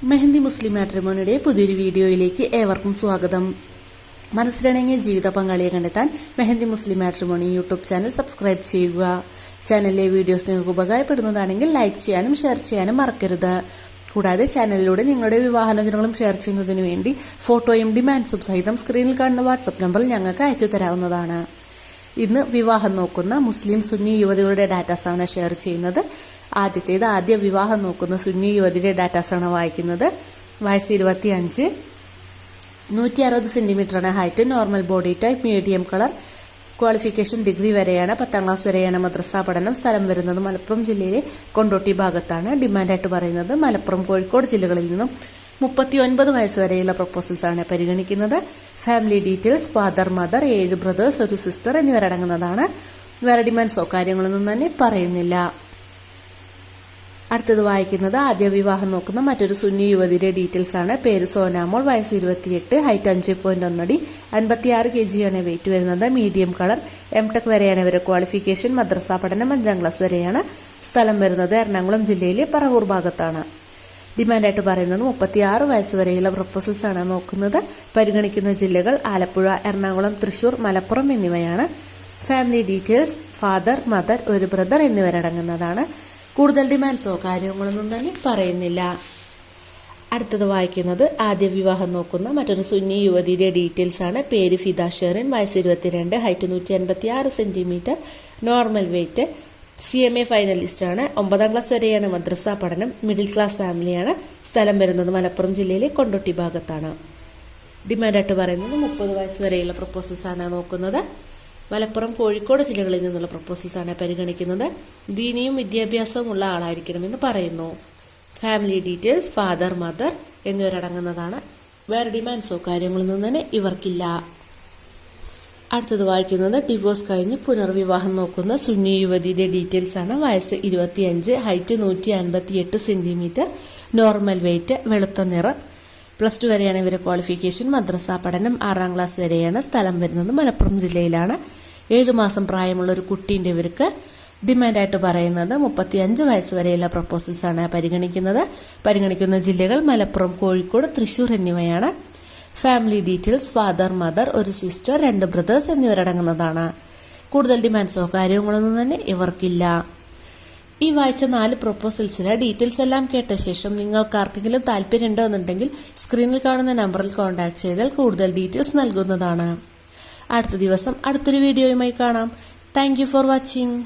മെഹന്തി മുസ്ലിം മാട്രിമോണിയുടെ പുതിയൊരു വീഡിയോയിലേക്ക് ഏവർക്കും സ്വാഗതം. മനസ്സിലിണങ്ങിയ ജീവിത പങ്കാളിയെ കണ്ടെത്താൻ മെഹന്തി മുസ്ലിം മാട്രിമോണി യൂട്യൂബ് ചാനൽ സബ്സ്ക്രൈബ് ചെയ്യുക. ചാനലിലെ വീഡിയോസ് നിങ്ങൾക്ക് ഉപകാരപ്പെടുന്നതാണെങ്കിൽ ലൈക്ക് ചെയ്യാനും ഷെയർ ചെയ്യാനും മറക്കരുത്. കൂടാതെ ചാനലിലൂടെ നിങ്ങളുടെ വിവാഹാലോചനകളും ഷെയർ ചെയ്യുന്നതിന് വേണ്ടി ഫോട്ടോയും ഡിമാൻഡ്സും സഹിതം സ്ക്രീനിൽ കാണുന്ന വാട്സപ്പ് നമ്പറിൽ ഞങ്ങൾക്ക് അയച്ചു തരാവുന്നതാണ്. ഇന്ന് വിവാഹം നോക്കുന്ന മുസ്ലിം സുന്നി യുവതികളുടെ ഡാറ്റാസാണ് ഷെയർ ചെയ്യുന്നത്. ആദ്യ വിവാഹം നോക്കുന്ന സുന്നി യുവതിയുടെ ഡാറ്റാസാണ് വായിക്കുന്നത്. വയസ്സ് 25, 160 സെന്റിമീറ്ററാണ് height, normal body type, medium colour, qualification degree വരെയാണ്, 10ാം ക്ലാസ് വരെയാണ് മദ്രസ പഠനം. സ്ഥലം വരുന്നത് മലപ്പുറം ജില്ലയിലെ കൊണ്ടോട്ടി ഭാഗത്താണ്. ഡിമാൻഡായിട്ട് പറയുന്നത് മലപ്പുറം, കോഴിക്കോട് ജില്ലകളിൽ നിന്നും 39 വയസ്സ് വരെയുള്ള പ്രപ്പോസൽസ് ആണ് പരിഗണിക്കുന്നത്. Family details: father, mother, 7 brothers, 1 sister എന്നിവരടങ്ങുന്നതാണ്. വേറെ ഡിമാൻഡ്സോ കാര്യങ്ങളൊന്നും തന്നെ പറയുന്നില്ല. അടുത്തത് വായിക്കുന്നത് ആദ്യ വിവാഹം നോക്കുന്ന മറ്റൊരു സുന്നി യുവതിയുടെ ഡീറ്റെയിൽസ് ആണ്. പേര് സോനാമോൾ, വയസ്സ് 28, ഹൈറ്റ് 5.1 അടി, 56 kg ആണ് വെയിറ്റ് വരുന്നത്. മീഡിയം കളർ, M.Tech വരെയാണ് ഇവരുടെ ക്വാളിഫിക്കേഷൻ. മദ്രസ പഠനം 5ാം ക്ലാസ് വരെയാണ്. സ്ഥലം വരുന്നത് എറണാകുളം ജില്ലയിലെ പറവൂർ ഭാഗത്താണ്. ഡിമാൻഡായിട്ട് പറയുന്നത് 36 വയസ്സ് വരെയുള്ള പ്രപ്പോസൽസ് ആണ് നോക്കുന്നത്. പരിഗണിക്കുന്ന ജില്ലകൾ ആലപ്പുഴ, എറണാകുളം, തൃശൂർ, മലപ്പുറം എന്നിവയാണ്. Family details: father, mother, 1 brother എന്നിവരടങ്ങുന്നതാണ്. കൂടുതൽ ഡിമാൻഡ്സോ കാര്യങ്ങളൊന്നും തന്നെ പറയുന്നില്ല. അടുത്തത് വായിക്കുന്നത് ആദ്യ വിവാഹം നോക്കുന്ന മറ്റൊരു സുന്നി യുവതിയുടെ ഡീറ്റെയിൽസ് ആണ്. പേര് ഫിദ ഷെറിൻ, വയസ്സ് 22, height 156 centimetre, normal weight, CMA finalist ആണ്. 9ാം ക്ലാസ് വരെയാണ് മദ്രസ പഠനം. മിഡിൽ ക്ലാസ് ഫാമിലിയാണ്. സ്ഥലം വരുന്നത് മലപ്പുറം ജില്ലയിലെ കൊണ്ടോട്ടി ഭാഗത്താണ്. ഡിമാൻഡായിട്ട് പറയുന്നത് 30 വയസ്സ് വരെയുള്ള പ്രപ്പോസൽസ് ആണ് നോക്കുന്നത്. മലപ്പുറം, കോഴിക്കോട് ജില്ലകളിൽ നിന്നുള്ള പ്രപ്പോസൽസ് ആണ് പരിഗണിക്കുന്നത്. ദീനിയും വിദ്യാഭ്യാസവും ഉള്ള ആളായിരിക്കണമെന്ന് പറയുന്നു. ഫാമിലി ഡീറ്റെയിൽസ്: ഫാദർ, മദർ എന്നിവരടങ്ങുന്നതാണ്. വേറെ ഡിമാൻഡ്സോ കാര്യങ്ങളൊന്നും തന്നെ ഇവർക്കില്ല. അടുത്തത് വായിക്കുന്നത് ഡിവോഴ്സ് കഴിഞ്ഞ് പുനർവിവാഹം നോക്കുന്ന സുന്നി യുവതിയുടെ ഡീറ്റെയിൽസ് ആണ്. വയസ്സ് 25, ഹൈറ്റ് 158 സെന്റിമീറ്റർ, നോർമൽ വെയിറ്റ്, വെളുത്ത നിറം, +2 വരെയാണ് ഇവരുടെ ക്വാളിഫിക്കേഷൻ. മദ്രസ പഠനം 6ാം ക്ലാസ് വരെയാണ്. സ്ഥലം വരുന്നത് മലപ്പുറം ജില്ലയിലാണ്. 7 മാസം പ്രായമുള്ള ഒരു കുട്ടീൻ്റെ ഇവർക്ക്. ഡിമാൻഡായിട്ട് പറയുന്നത് 35 വയസ്സ് വരെയുള്ള പ്രപ്പോസൽസ് ആണ് പരിഗണിക്കുന്ന ജില്ലകൾ മലപ്പുറം, കോഴിക്കോട്, തൃശൂർ എന്നിവയാണ്. Family details: father, mother, 1 sister, 2 brothers എന്നിവരടങ്ങുന്നതാണ്. കൂടുതൽ ഡിമാൻഡ്സോ കാര്യങ്ങളൊന്നും തന്നെ ഇവർക്കില്ല. ഈ വായിച്ച 4 പ്രപ്പോസൽസിലെ ഡീറ്റെയിൽസ് എല്ലാം കേട്ട ശേഷം നിങ്ങൾക്ക് ആർക്കെങ്കിലും താല്പര്യമുണ്ടോ എന്നുണ്ടെങ്കിൽ സ്ക്രീനിൽ കാണുന്ന നമ്പറിൽ കോൺടാക്ട് ചെയ്താൽ കൂടുതൽ ഡീറ്റെയിൽസ് നൽകുന്നതാണ്. അടുത്ത ദിവസം അടുത്തൊരു വീഡിയോയുമായി കാണാം. Thank you for watching.